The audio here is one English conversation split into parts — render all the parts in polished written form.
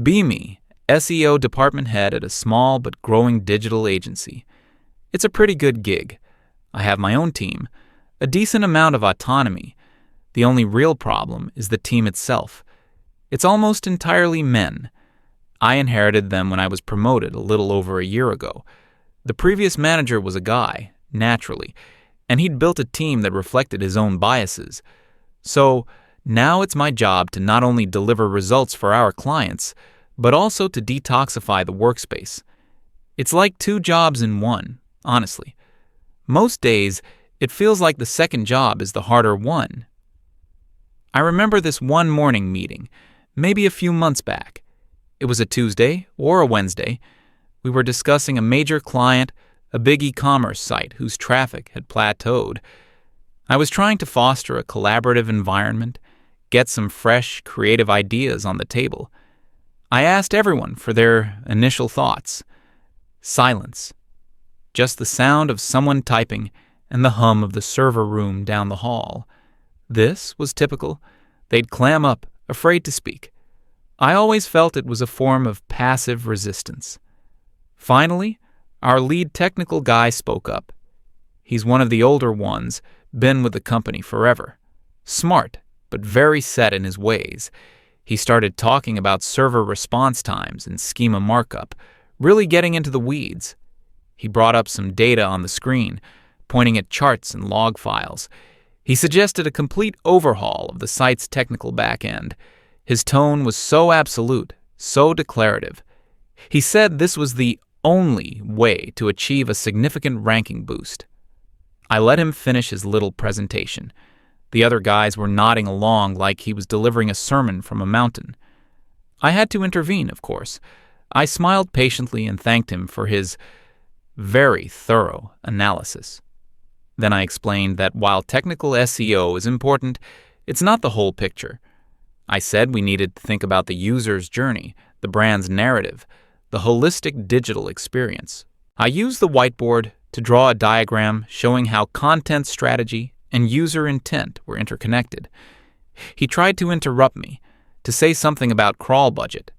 Be me, SEO department head at a small but growing digital agency. It's a pretty good gig. I have my own team, a decent amount of autonomy. The only real problem is the team itself. It's almost entirely men. I inherited them when I was promoted a little over a year ago. The previous manager was a guy, naturally, and he'd built a team that reflected his own biases. So now it's my job to not only deliver results for our clients, but also to detoxify the workspace. It's like two jobs in one, honestly. Most days, it feels like the second job is the harder one. I remember this one morning meeting, maybe a few months back. It was a Tuesday or a Wednesday. We were discussing a major client, a big e-commerce site whose traffic had plateaued. I was trying to foster a collaborative environment, get some fresh, creative ideas on the table. I asked everyone for their initial thoughts. Silence. Just the sound of someone typing and the hum of the server room down the hall. This was typical. They'd clam up, afraid to speak. I always felt it was a form of passive resistance. Finally, our lead technical guy spoke up. He's one of the older ones, been with the company forever. Smart, but very set in his ways. He started talking about server response times and schema markup, really getting into the weeds. He brought up some data on the screen, pointing at charts and log files. He suggested a complete overhaul of the site's technical backend. His tone was so absolute, so declarative. He said this was the only way to achieve a significant ranking boost. I let him finish his little presentation. The other guys were nodding along like he was delivering a sermon from a mountain. I had to intervene, of course. I smiled patiently and thanked him for his very thorough analysis. Then I explained that while technical SEO is important, it's not the whole picture. I said we needed to think about the user's journey, the brand's narrative, the holistic digital experience. I used the whiteboard to draw a diagram showing how content strategy and user intent were interconnected. He tried to interrupt me, to say something about crawl budget.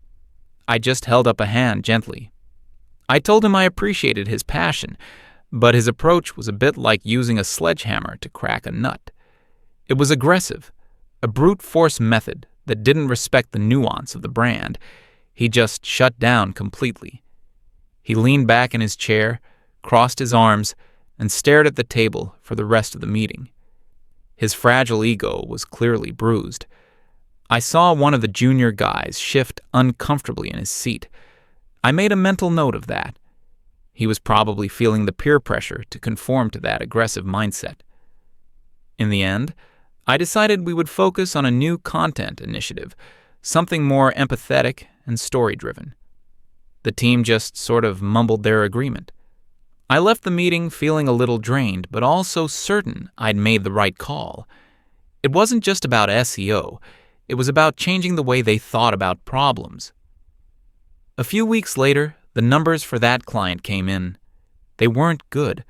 I just held up a hand gently. I told him I appreciated his passion, but his approach was a bit like using a sledgehammer to crack a nut. It was aggressive, a brute force method that didn't respect the nuance of the brand. He just shut down completely. He leaned back in his chair, crossed his arms, and stared at the table for the rest of the meeting. His fragile ego was clearly bruised. I saw one of the junior guys shift uncomfortably in his seat. I made a mental note of that. He was probably feeling the peer pressure to conform to that aggressive mindset. In the end, I decided we would focus on a new content initiative, something more empathetic and story-driven. The team just sort of mumbled their agreement. I left the meeting feeling a little drained, but also certain I'd made the right call. It wasn't just about SEO. It was about changing the way they thought about problems. A few weeks later, the numbers for that client came in. They weren't good.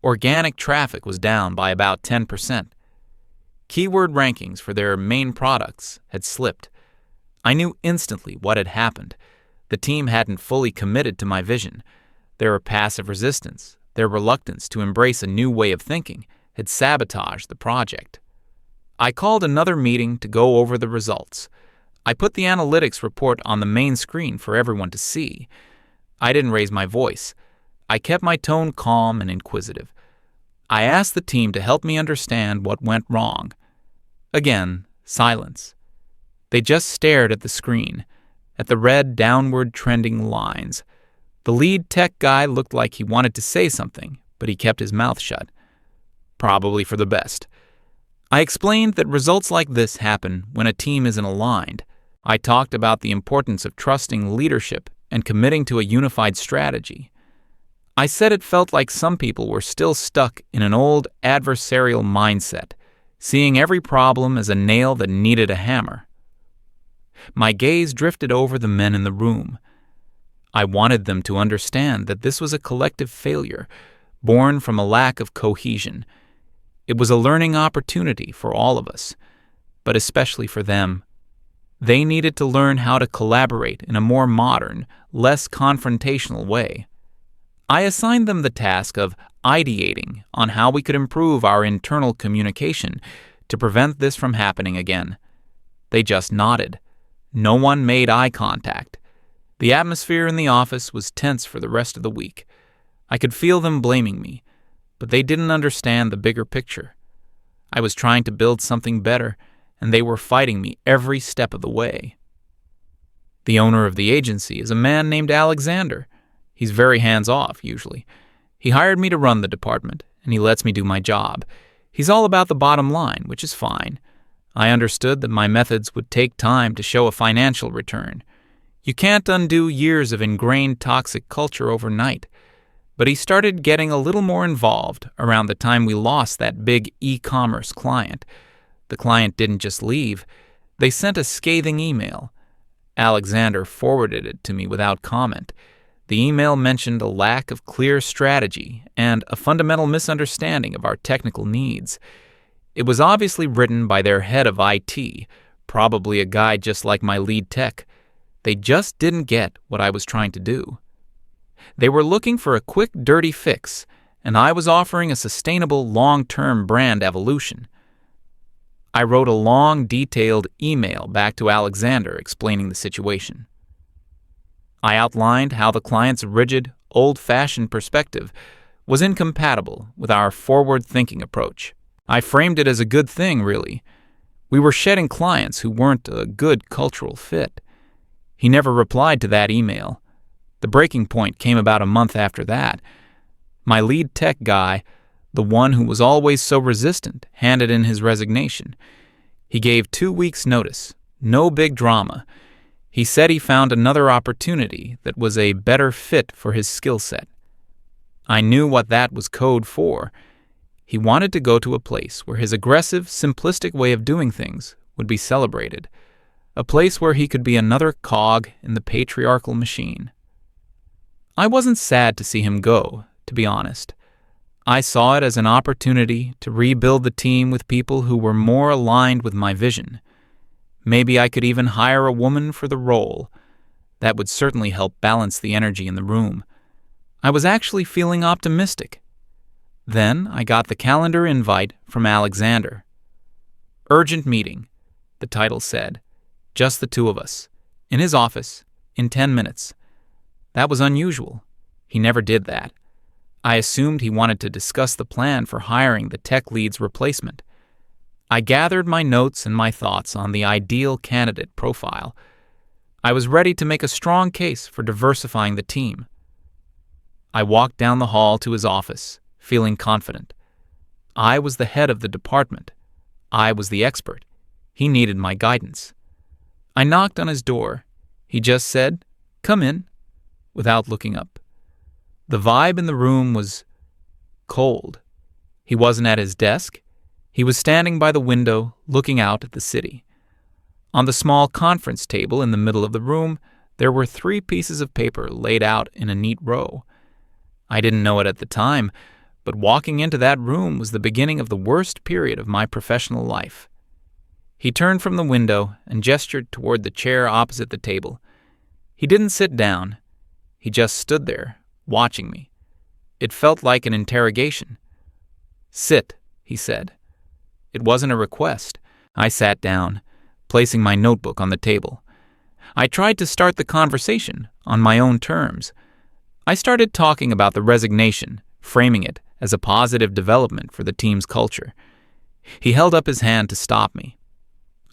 Organic traffic was down by about 10%. Keyword rankings for their main products had slipped. I knew instantly what had happened. The team hadn't fully committed to my vision. Their passive resistance, their reluctance to embrace a new way of thinking, had sabotaged the project. I called another meeting to go over the results. I put the analytics report on the main screen for everyone to see. I didn't raise my voice. I kept my tone calm and inquisitive. I asked the team to help me understand what went wrong. Again, silence. They just stared at the screen, at the red downward trending lines. The lead tech guy looked like he wanted to say something, but he kept his mouth shut. Probably for the best. I explained that results like this happen when a team isn't aligned. I talked about the importance of trusting leadership and committing to a unified strategy. I said it felt like some people were still stuck in an old adversarial mindset, seeing every problem as a nail that needed a hammer. My gaze drifted over the men in the room. I wanted them to understand that this was a collective failure, born from a lack of cohesion. It was a learning opportunity for all of us, but especially for them. They needed to learn how to collaborate in a more modern, less confrontational way. I assigned them the task of ideating on how we could improve our internal communication to prevent this from happening again. They just nodded. No one made eye contact. The atmosphere in the office was tense for the rest of the week. I could feel them blaming me, but they didn't understand the bigger picture. I was trying to build something better, and they were fighting me every step of the way. The owner of the agency is a man named Alexander. He's very hands-off, usually. He hired me to run the department, and he lets me do my job. He's all about the bottom line, which is fine. I understood that my methods would take time to show a financial return. You can't undo years of ingrained toxic culture overnight. But he started getting a little more involved around the time we lost that big e-commerce client. The client didn't just leave. They sent a scathing email. Alexander forwarded it to me without comment. The email mentioned a lack of clear strategy and a fundamental misunderstanding of our technical needs. It was obviously written by their head of IT, probably a guy just like my lead tech. They just didn't get what I was trying to do. They were looking for a quick, dirty fix, and I was offering a sustainable, long-term brand evolution. I wrote a long, detailed email back to Alexander explaining the situation. I outlined how the client's rigid, old-fashioned perspective was incompatible with our forward-thinking approach. I framed it as a good thing, really. We were shedding clients who weren't a good cultural fit. He never replied to that email. The breaking point came about a month after that. My lead tech guy, the one who was always so resistant, handed in his resignation. He gave 2 weeks' notice. No big drama. He said he found another opportunity that was a better fit for his skill set. I knew what that was code for. He wanted to go to a place where his aggressive, simplistic way of doing things would be celebrated. A place where he could be another cog in the patriarchal machine. I wasn't sad to see him go, to be honest. I saw it as an opportunity to rebuild the team with people who were more aligned with my vision. Maybe I could even hire a woman for the role. That would certainly help balance the energy in the room. I was actually feeling optimistic. Then I got the calendar invite from Alexander. Urgent meeting, the title said. Just the two of us. In his office, in 10 minutes. That was unusual. He never did that. I assumed he wanted to discuss the plan for hiring the tech lead's replacement. I gathered my notes and my thoughts on the ideal candidate profile. I was ready to make a strong case for diversifying the team. I walked down the hall to his office, feeling confident. I was the head of the department. I was the expert. He needed my guidance. I knocked on his door. He just said, "Come in," without looking up. The vibe in the room was cold. He wasn't at his desk. He was standing by the window, looking out at the city. On the small conference table in the middle of the room, there were 3 pieces of paper laid out in a neat row. I didn't know it at the time, but walking into that room was the beginning of the worst period of my professional life. He turned from the window and gestured toward the chair opposite the table. He didn't sit down. He just stood there, watching me. It felt like an interrogation. "Sit," he said. It wasn't a request. I sat down, placing my notebook on the table. I tried to start the conversation on my own terms. I started talking about the resignation, framing it as a positive development for the team's culture. He held up his hand to stop me.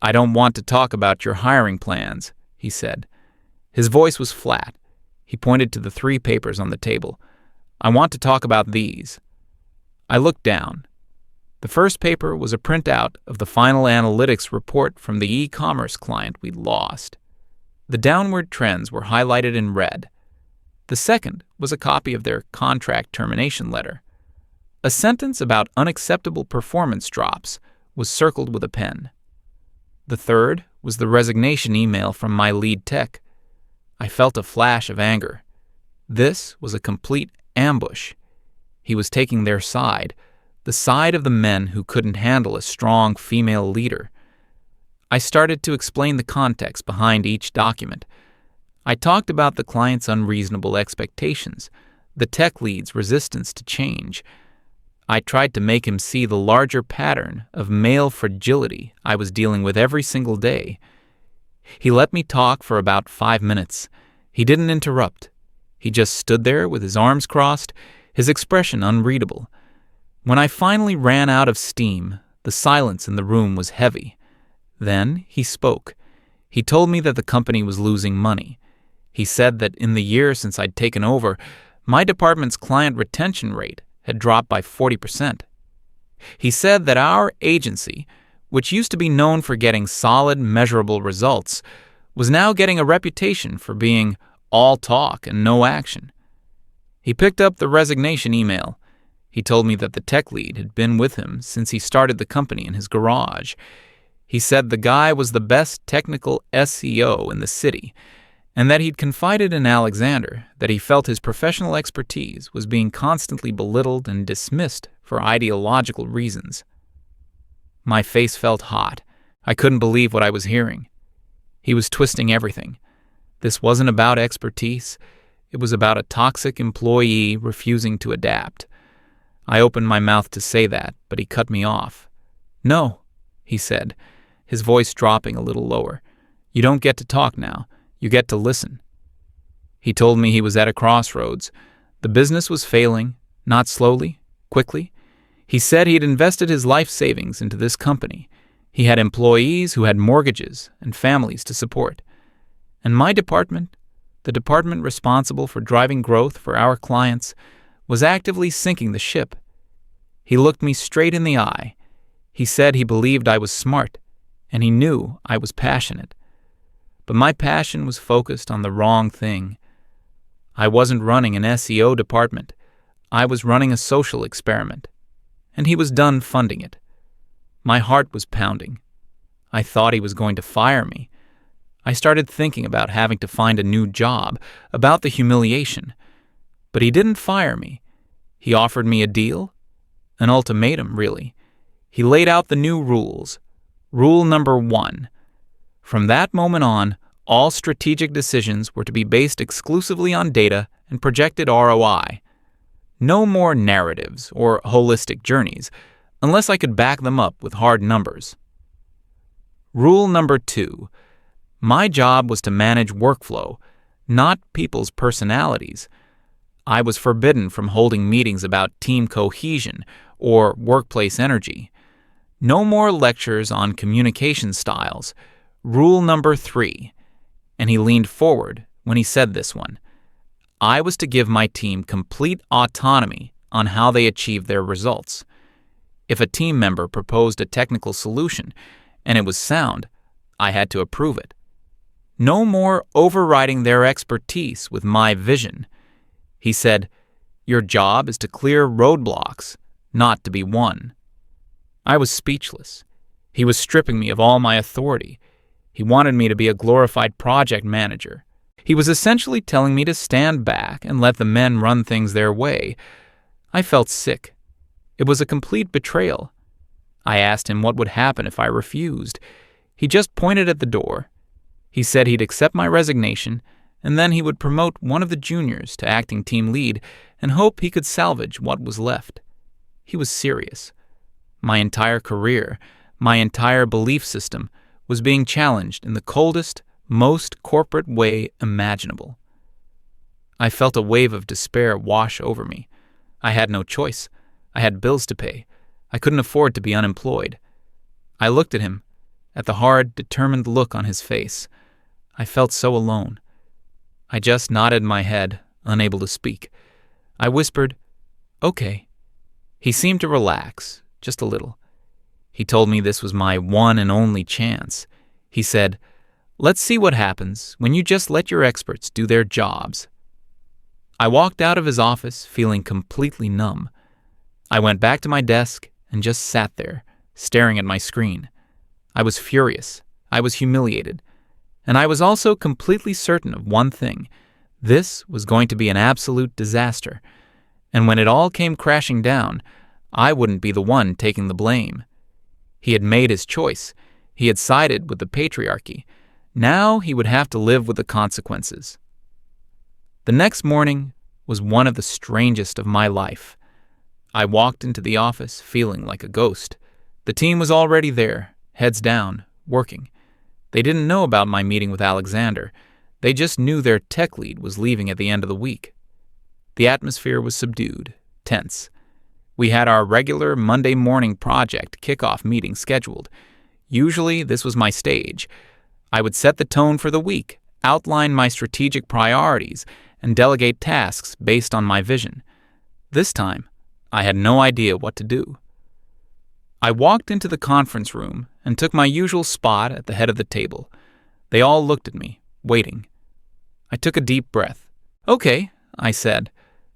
"I don't want to talk about your hiring plans," he said. His voice was flat. He pointed to the 3 papers on the table. "I want to talk about these." I looked down. The first paper was a printout of the final analytics report from the e-commerce client we'd lost. The downward trends were highlighted in red. The second was a copy of their contract termination letter. A sentence about unacceptable performance drops was circled with a pen. The third was the resignation email from my lead tech. I felt a flash of anger. This was a complete ambush. He was taking their side, the side of the men who couldn't handle a strong female leader. I started to explain the context behind each document. I talked about the client's unreasonable expectations, the tech lead's resistance to change. I tried to make him see the larger pattern of male fragility I was dealing with every single day. He let me talk for about 5 minutes. He didn't interrupt. He just stood there with his arms crossed, his expression unreadable. When I finally ran out of steam, the silence in the room was heavy. Then he spoke. He told me that the company was losing money. He said that in the year since I'd taken over, my department's client retention rate had dropped by 40%. He said that our agency, which used to be known for getting solid, measurable results, was now getting a reputation for being all talk and no action. He picked up the resignation email. He told me that the tech lead had been with him since he started the company in his garage. He said the guy was the best technical SEO in the city, and that he'd confided in Alexander that he felt his professional expertise was being constantly belittled and dismissed for ideological reasons. My face felt hot. I couldn't believe what I was hearing. He was twisting everything. This wasn't about expertise. It was about a toxic employee refusing to adapt. I opened my mouth to say that, but he cut me off. "No," he said, his voice dropping a little lower. "You don't get to talk now. You get to listen." He told me he was at a crossroads. The business was failing, not slowly, quickly. He said he'd invested his life savings into this company. He had employees who had mortgages and families to support. And my department, the department responsible for driving growth for our clients, was actively sinking the ship. He looked me straight in the eye. He said he believed I was smart, and he knew I was passionate. But my passion was focused on the wrong thing. I wasn't running an SEO department. I was running a social experiment. And he was done funding it. My heart was pounding. I thought he was going to fire me. I started thinking about having to find a new job, about the humiliation. But he didn't fire me. He offered me a deal, an ultimatum, really. He laid out the new rules. Rule number 1. From that moment on, all strategic decisions were to be based exclusively on data and projected ROI. No more narratives or holistic journeys, unless I could back them up with hard numbers. Rule number 2. My job was to manage workflow, not people's personalities. I was forbidden from holding meetings about team cohesion or workplace energy. No more lectures on communication styles. Rule number 3. And he leaned forward when he said this one. I was to give my team complete autonomy on how they achieved their results. If a team member proposed a technical solution and it was sound, I had to approve it. No more overriding their expertise with my vision. He said, your job is to clear roadblocks, not to be won. I was speechless. He was stripping me of all my authority. He wanted me to be a glorified project manager. He was essentially telling me to stand back and let the men run things their way. I felt sick. It was a complete betrayal. I asked him what would happen if I refused. He just pointed at the door. He said he'd accept my resignation, and then he would promote one of the juniors to acting team lead and hope he could salvage what was left. He was serious. My entire career, my entire belief system, was being challenged in the coldest, most corporate way imaginable. I felt a wave of despair wash over me. I had no choice. I had bills to pay. I couldn't afford to be unemployed. I looked at him, at the hard, determined look on his face. I felt so alone. I just nodded my head, unable to speak. I whispered, "Okay." He seemed to relax, just a little. He told me this was my one and only chance. He said, "Let's see what happens when you just let your experts do their jobs." I walked out of his office feeling completely numb. I went back to my desk and just sat there, staring at my screen. I was furious. I was humiliated. And I was also completely certain of one thing. This was going to be an absolute disaster. And when it all came crashing down, I wouldn't be the one taking the blame. He had made his choice. He had sided with the patriarchy. Now he would have to live with the consequences. The next morning was one of the strangest of my life. I walked into the office feeling like a ghost. The team was already there, heads down, working. They didn't know about my meeting with Alexander. They just knew their tech lead was leaving at the end of the week. The atmosphere was subdued, tense. We had our regular Monday morning project kickoff meeting scheduled. Usually, this was my stage. I would set the tone for the week, outline my strategic priorities, and delegate tasks based on my vision. This time, I had no idea what to do. I walked into the conference room and took my usual spot at the head of the table. They all looked at me, waiting. I took a deep breath. "Okay," I said,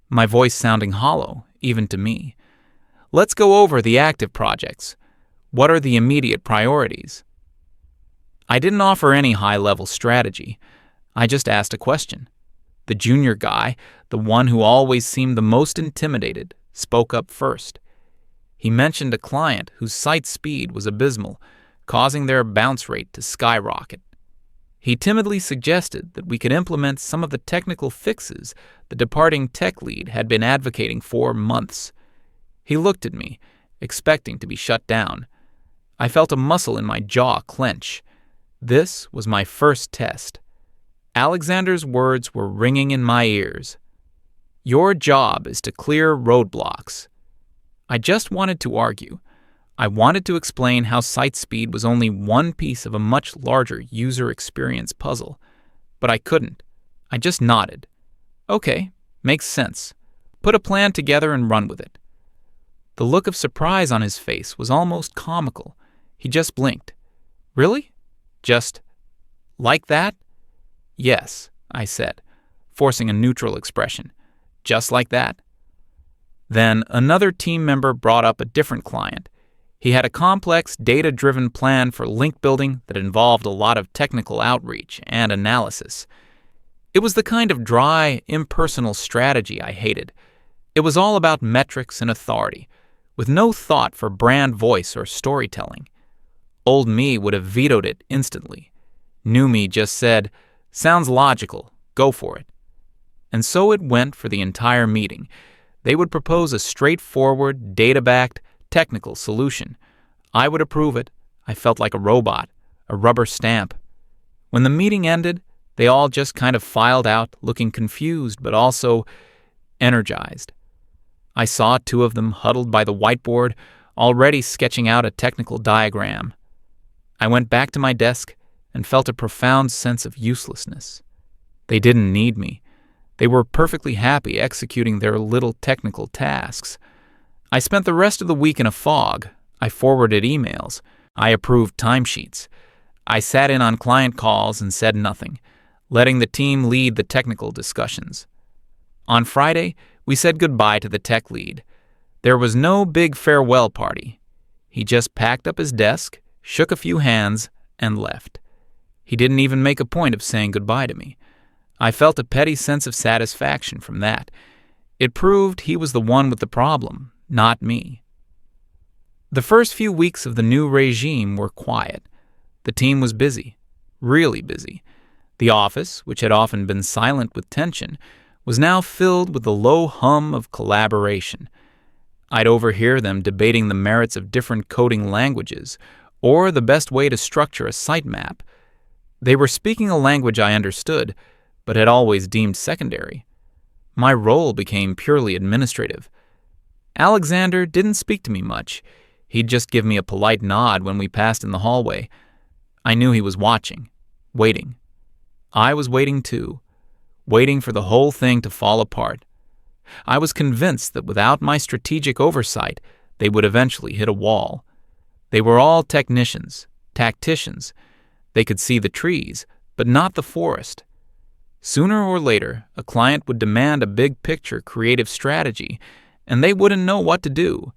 my voice sounding hollow, even to me. "Let's go over the active projects. What are the immediate priorities?" I didn't offer any high-level strategy. I just asked a question. The junior guy, the one who always seemed the most intimidated, spoke up first. He mentioned a client whose site speed was abysmal, causing their bounce rate to skyrocket. He timidly suggested that we could implement some of the technical fixes the departing tech lead had been advocating for months. He looked at me, expecting to be shut down. I felt a muscle in my jaw clench. This was my first test. Alexander's words were ringing in my ears. "Your job is to clear roadblocks." I just wanted to argue. I wanted to explain how site speed was only one piece of a much larger user experience puzzle. But I couldn't. I just nodded. "Okay, makes sense. Put a plan together and run with it." The look of surprise on his face was almost comical. He just blinked. "Really? Just like that?" "Yes," I said, forcing a neutral expression. "Just like that." Then another team member brought up a different client. He had a complex, data-driven plan for link building that involved a lot of technical outreach and analysis. It was the kind of dry, impersonal strategy I hated. It was all about metrics and authority, with no thought for brand voice or storytelling. Old me would have vetoed it instantly. New me just said, "Sounds logical, go for it." And so it went for the entire meeting. They would propose a straightforward, data-backed, technical solution. I would approve it. I felt like a robot, a rubber stamp. When the meeting ended, they all just kind of filed out, looking confused but also energized. I saw two of them huddled by the whiteboard, already sketching out a technical diagram. I went back to my desk and felt a profound sense of uselessness. They didn't need me. They were perfectly happy executing their little technical tasks. I spent the rest of the week in a fog. I forwarded emails. I approved timesheets. I sat in on client calls and said nothing, letting the team lead the technical discussions. On Friday, we said goodbye to the tech lead. There was no big farewell party. He just packed up his desk, shook a few hands, and left. He didn't even make a point of saying goodbye to me. I felt a petty sense of satisfaction from that. It proved he was the one with the problem, not me. The first few weeks of the new regime were quiet. The team was busy, really busy. The office, which had often been silent with tension, was now filled with the low hum of collaboration. I'd overhear them debating the merits of different coding languages or the best way to structure a sitemap. They were speaking a language I understood, but had always deemed secondary. My role became purely administrative. Alexander didn't speak to me much. He'd just give me a polite nod when we passed in the hallway. I knew he was watching, waiting. I was waiting too, waiting for the whole thing to fall apart. I was convinced that without my strategic oversight, they would eventually hit a wall. They were all technicians, tacticians. They could see the trees, but not the forest. Sooner or later, a client would demand a big-picture creative strategy, and they wouldn't know what to do.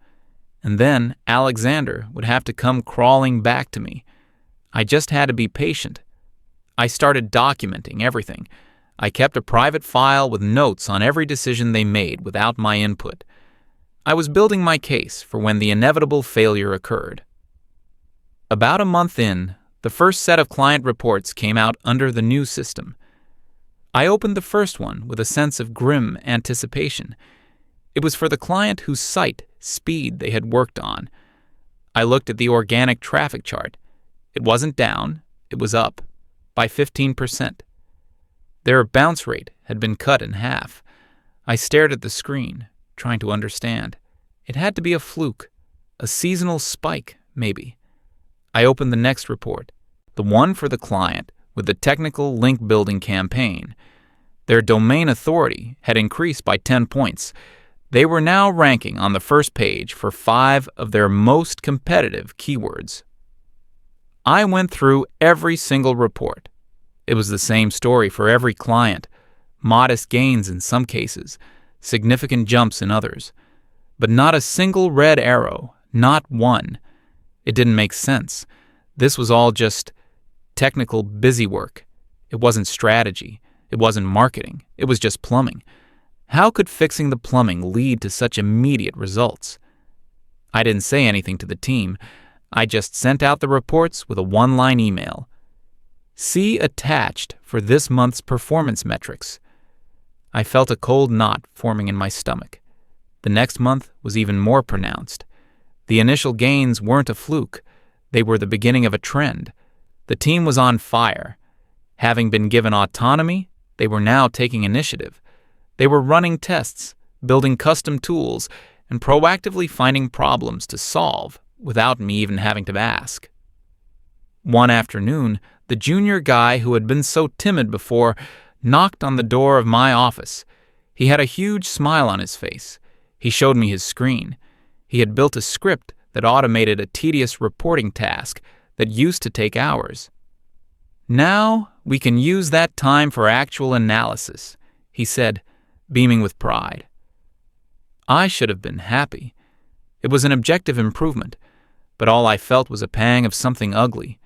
And then Alexander would have to come crawling back to me. I just had to be patient. I started documenting everything. I kept a private file with notes on every decision they made without my input. I was building my case for when the inevitable failure occurred. About a month in, the first set of client reports came out under the new system. I opened the first one with a sense of grim anticipation. It was for the client whose site speed they had worked on. I looked at the organic traffic chart. It wasn't down, it was up by 15%. Their bounce rate had been cut in half. I stared at the screen, trying to understand. It had to be a fluke, a seasonal spike, maybe. I opened the next report, the one for the client with the technical link building campaign. Their domain authority had increased by 10 points. They were now ranking on the first page for 5 of their most competitive keywords. I went through every single report. It was the same story for every client. Modest gains in some cases, significant jumps in others. But not a single red arrow, not one. It didn't make sense. This was all just technical busywork. It wasn't strategy. It wasn't marketing. It was just plumbing. How could fixing the plumbing lead to such immediate results? I didn't say anything to the team. I just sent out the reports with a one-line email. See attached for this month's performance metrics. I felt a cold knot forming in my stomach. The next month was even more pronounced. The initial gains weren't a fluke. They were the beginning of a trend. The team was on fire. Having been given autonomy, they were now taking initiative. They were running tests, building custom tools, and proactively finding problems to solve without me even having to ask. One afternoon, the junior guy who had been so timid before knocked on the door of my office. He had a huge smile on his face. He showed me his screen. He had built a script that automated a tedious reporting task that used to take hours. Now we can use that time for actual analysis, he said, beaming with pride. I should have been happy. It was an objective improvement, but all I felt was a pang of something ugly.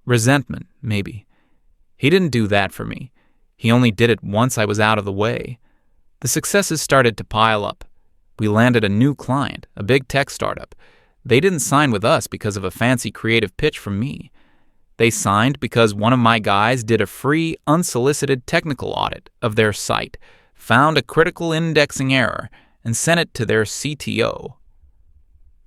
Resentment, maybe. He didn't do that for me. He only did it once I was out of the way. The successes started to pile up. We landed a new client, a big tech startup. They didn't sign with us because of a fancy creative pitch from me. They signed because one of my guys did a free, unsolicited technical audit of their site, found a critical indexing error, and sent it to their CTO.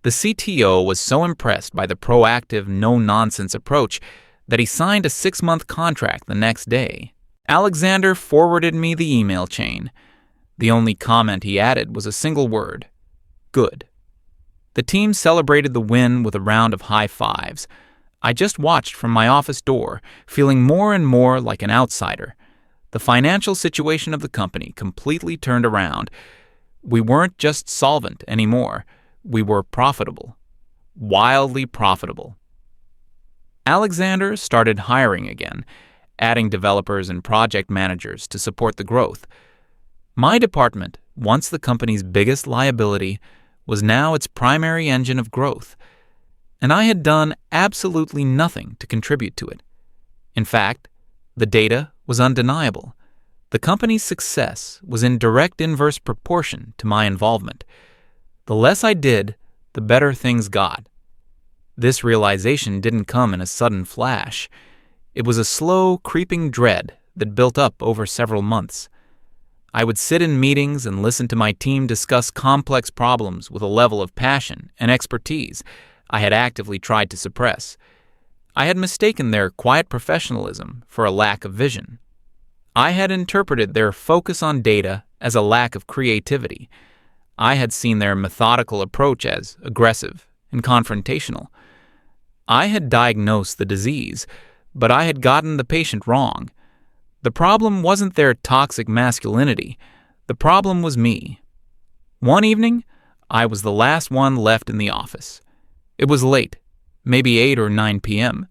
The CTO was so impressed by the proactive, no-nonsense approach that he signed a 6-month contract the next day. Alexander forwarded me the email chain. The only comment he added was a single word: good. The team celebrated the win with a round of high fives. I just watched from my office door, feeling more and more like an outsider. The financial situation of the company completely turned around. We weren't just solvent anymore. We were profitable. Wildly profitable. Alexander started hiring again, adding developers and project managers to support the growth. My department, once the company's biggest liability, was now its primary engine of growth, and I had done absolutely nothing to contribute to it. In fact, the data was undeniable. The company's success was in direct inverse proportion to my involvement. The less I did, the better things got. This realization didn't come in a sudden flash. It was a slow, creeping dread that built up over several months. I would sit in meetings and listen to my team discuss complex problems with a level of passion and expertise I had actively tried to suppress. I had mistaken their quiet professionalism for a lack of vision. I had interpreted their focus on data as a lack of creativity. I had seen their methodical approach as aggressive and confrontational. I had diagnosed the disease, but I had gotten the patient wrong. The problem wasn't their toxic masculinity. The problem was me. One evening, I was the last one left in the office. It was late, maybe 8 or 9 p.m.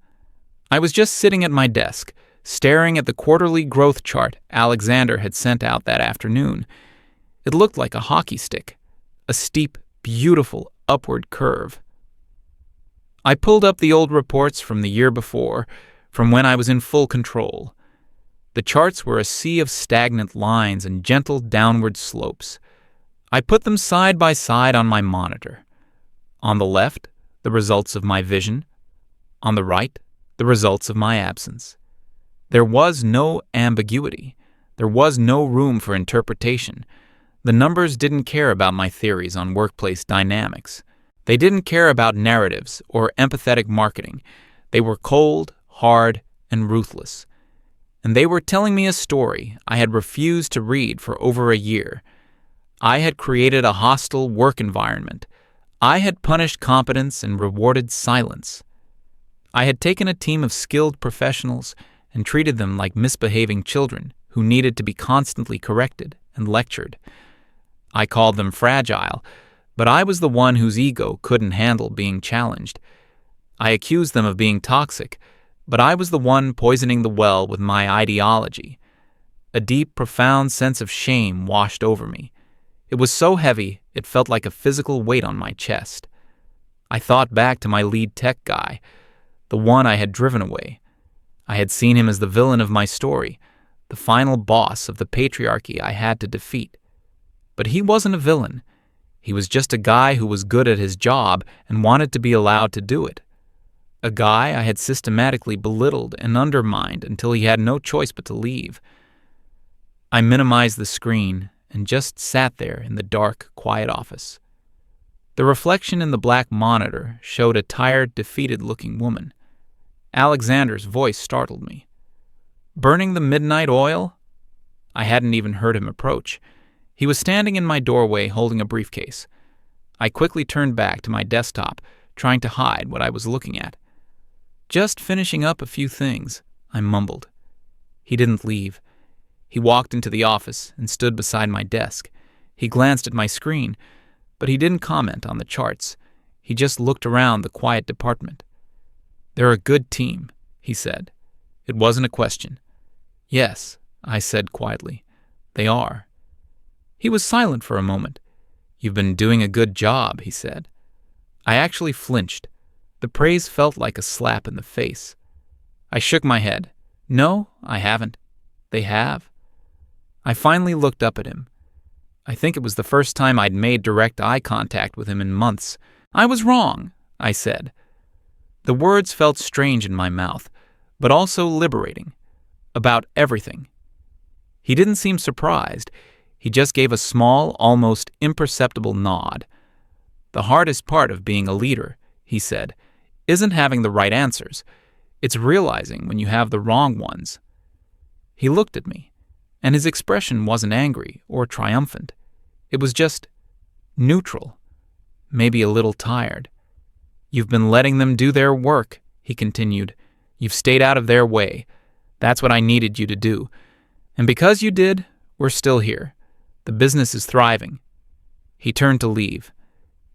I was just sitting at my desk, staring at the quarterly growth chart Alexander had sent out that afternoon. It looked like a hockey stick, a steep, beautiful upward curve. I pulled up the old reports from the year before, from when I was in full control. The charts were a sea of stagnant lines and gentle downward slopes. I put them side by side on my monitor. On the left, the results of my vision. On the right, the results of my absence. There was no ambiguity. There was no room for interpretation. The numbers didn't care about my theories on workplace dynamics. They didn't care about narratives or empathetic marketing. They were cold, hard, and ruthless. And they were telling me a story I had refused to read for over a year. I had created a hostile work environment. I had punished competence and rewarded silence. I had taken a team of skilled professionals and treated them like misbehaving children who needed to be constantly corrected and lectured. I called them fragile, but I was the one whose ego couldn't handle being challenged. I accused them of being toxic, but I was the one poisoning the well with my ideology. A deep, profound sense of shame washed over me. It was so heavy, it felt like a physical weight on my chest. I thought back to my lead tech guy, the one I had driven away. I had seen him as the villain of my story, the final boss of the patriarchy I had to defeat. But he wasn't a villain. He was just a guy who was good at his job and wanted to be allowed to do it. A guy I had systematically belittled and undermined until he had no choice but to leave. I minimized the screen and just sat there in the dark, quiet office. The reflection in the black monitor showed a tired, defeated-looking woman. Alexander's voice startled me. "Burning the midnight oil?" I hadn't even heard him approach. He was standing in my doorway holding a briefcase. I quickly turned back to my desktop, trying to hide what I was looking at. "Just finishing up a few things," I mumbled. He didn't leave. He walked into the office and stood beside my desk. He glanced at my screen, but he didn't comment on the charts. He just looked around the quiet department. "They're a good team," he said. It wasn't a question. "Yes," I said quietly. "They are." He was silent for a moment. "You've been doing a good job," he said. I actually flinched. The praise felt like a slap in the face. I shook my head. "No, I haven't." "They have." I finally looked up at him. I think it was the first time I'd made direct eye contact with him in months. "I was wrong," I said. The words felt strange in my mouth, but also liberating. About everything. He didn't seem surprised. He just gave a small, almost imperceptible nod. "The hardest part of being a leader," he said, "isn't having the right answers. It's realizing when you have the wrong ones." He looked at me, and his expression wasn't angry or triumphant. It was just neutral, maybe a little tired. "You've been letting them do their work," he continued. "You've stayed out of their way. That's what I needed you to do. And because you did, we're still here. The business is thriving." He turned to leave.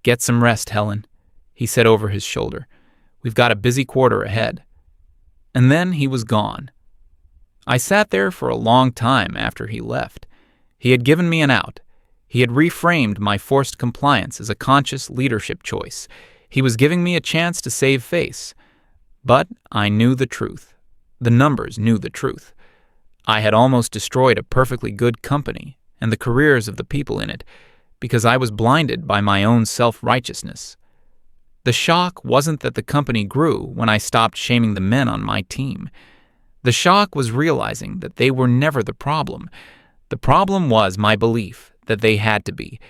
"Get some rest, Helen," he said over his shoulder. "We've got a busy quarter ahead." And then he was gone. I sat there for a long time after he left. He had given me an out. He had reframed my forced compliance as a conscious leadership choice. He was giving me a chance to save face. But I knew the truth. The numbers knew the truth. I had almost destroyed a perfectly good company and the careers of the people in it because I was blinded by my own self-righteousness. The shock wasn't that the company grew when I stopped shaming the men on my team. The shock was realizing that they were never the problem. The problem was my belief that they had to be.